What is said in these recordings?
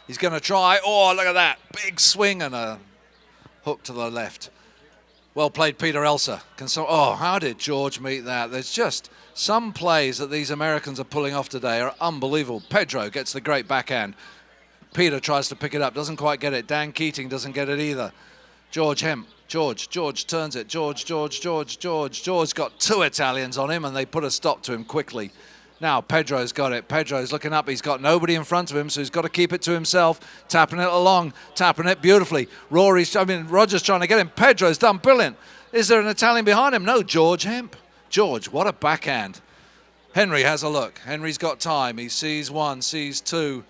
He's going to try. Oh, look at that. Big swing and a hook to the left. Well played, Peter Elsa. Oh, how did George meet that? There's just some plays that these Americans are pulling off today are unbelievable. Pedro gets the great backhand. Peter tries to pick it up, doesn't quite get it. Dan Keating doesn't get it either. George Hemp. George turns it. George got two Italians on him and they put a stop to him quickly. Now Pedro's got it. Pedro's looking up. He's got nobody in front of him, so he's got to keep it to himself. Tapping it along, tapping it beautifully. Roger's trying to get him. Pedro's done brilliant. Is there an Italian behind him? No, George Hemp. George, what a backhand. Henry has a look. Henry's got time. He sees one, sees two.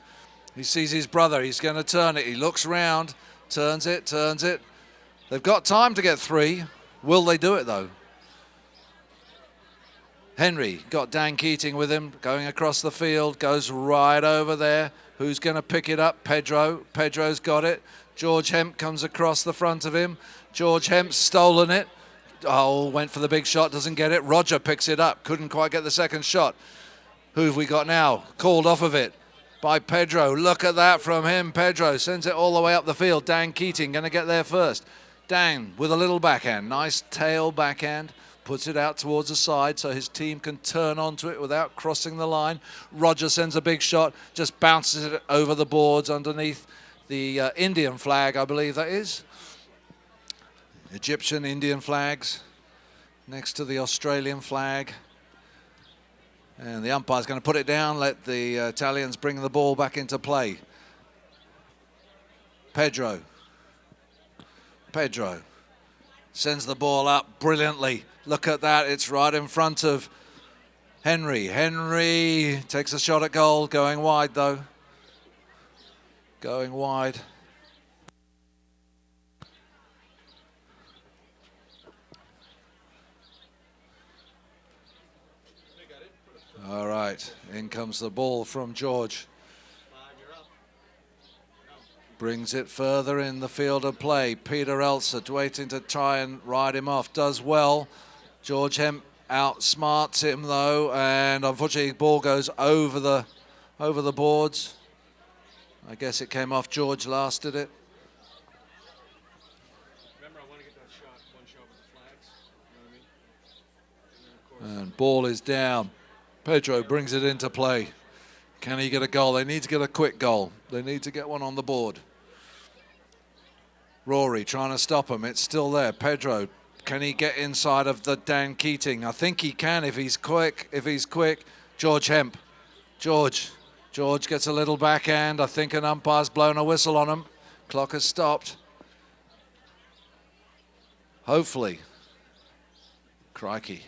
He sees his brother. He's going to turn it. He looks round, turns it. They've got time to get three. Will they do it, though? Henry got Dan Keating with him, going across the field, goes right over there. Who's going to pick it up? Pedro. Pedro's got it. George Hemp comes across the front of him. George Hemp's stolen it. Oh, went for the big shot, doesn't get it. Roger picks it up, couldn't quite get the second shot. Who have we got now? Called off of it by Pedro. Look at that from him. Pedro sends it all the way up the field. Dan Keating going to get there first. Dan with a little backhand. Nice tail backhand. Puts it out towards the side so his team can turn onto it without crossing the line. Roger sends a big shot, just bounces it over the boards underneath the Indian flag, I believe that is. Egyptian, Indian flags next to the Australian flag. And the umpire's going to put it down, let the Italians bring the ball back into play. Pedro sends the ball up brilliantly. Look at that, it's right in front of Henry. Henry takes a shot at goal, going wide though. Going wide. All right, in comes the ball from George. Brings it further in the field of play. Peter Elsa waiting to try and ride him off. Does well. George Hemp outsmarts him though, and unfortunately the ball goes over the boards. I guess it came off George last, did it? Remember, I want to get that shot, one shot with the flags. You know what I mean? And ball is down. Pedro brings it into play. Can he get a goal? They need to get a quick goal. They need to get one on the board. Rory trying to stop him. It's still there. Pedro, can he get inside of the Dan Keating? I think he can if he's quick. George Hemp. George gets a little backhand. I think an umpire's blown a whistle on him. Clock has stopped. Hopefully. Crikey.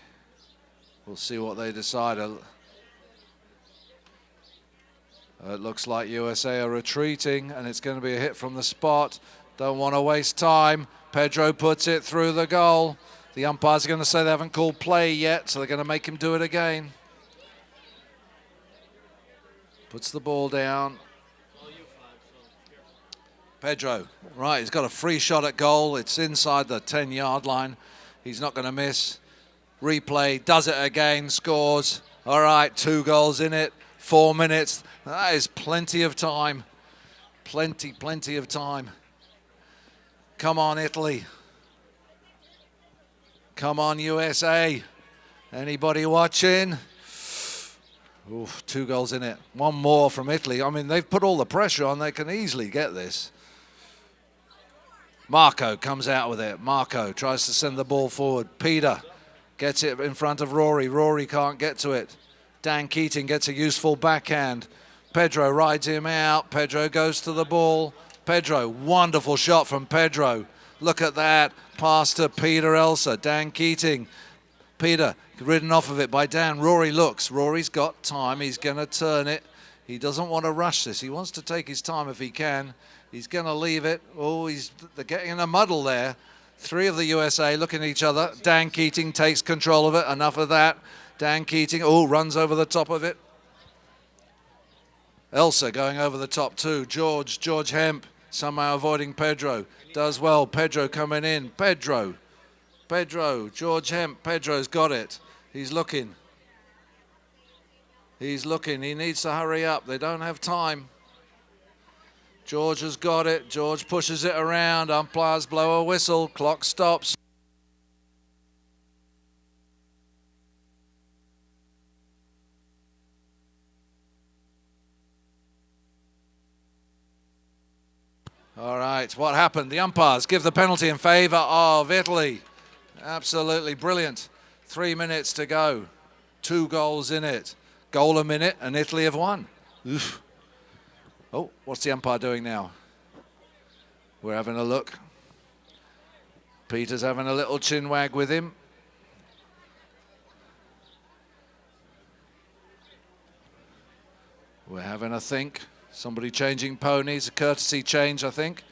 We'll see what they decide. It looks like USA are retreating, and it's going to be a hit from the spot. Don't want to waste time. Pedro puts it through the goal. The umpires are going to say they haven't called play yet, so they're going to make him do it again. Puts the ball down. Pedro, right, he's got a free shot at goal. It's inside the 10-yard line. He's not going to miss. Replay, does it again, scores. All right, 2 goals in it, 4 minutes. That is plenty of time. Plenty of time. Come on, Italy. Come on, USA. Anybody watching? Oof, 2 goals in it. 1 more from Italy. I mean, they've put all the pressure on. They can easily get this. Marco comes out with it. Marco tries to send the ball forward. Peter gets it in front of Rory. Rory can't get to it. Dan Keating gets a useful backhand. Pedro rides him out. Pedro goes to the ball. Pedro, wonderful shot from Pedro. Look at that. Pass to Peter Elsa. Dan Keating. Peter ridden off of it by Dan. Rory looks. Rory's got time. He's going to turn it. He doesn't want to rush this. He wants to take his time if he can. He's going to leave it. Oh, they're getting in a muddle there. 3 of the USA looking at each other. Dan Keating takes control of it. Enough of that. Dan Keating, runs over the top of it. Elsa going over the top too. George Hemp somehow avoiding Pedro. Does well. Pedro coming in. Pedro. George Hemp. Pedro's got it. He's looking. He needs to hurry up. They don't have time. George has got it. George pushes it around. Umpires blow a whistle. Clock stops. All right, what happened? The umpires give the penalty in favour of Italy. Absolutely brilliant. 3 minutes to go. 2 goals in it. Goal a minute and Italy have won. Oof. Oh, what's the umpire doing now? We're having a look. Peter's having a little chin wag with him. We're having a think. Somebody changing ponies, a courtesy change, I think.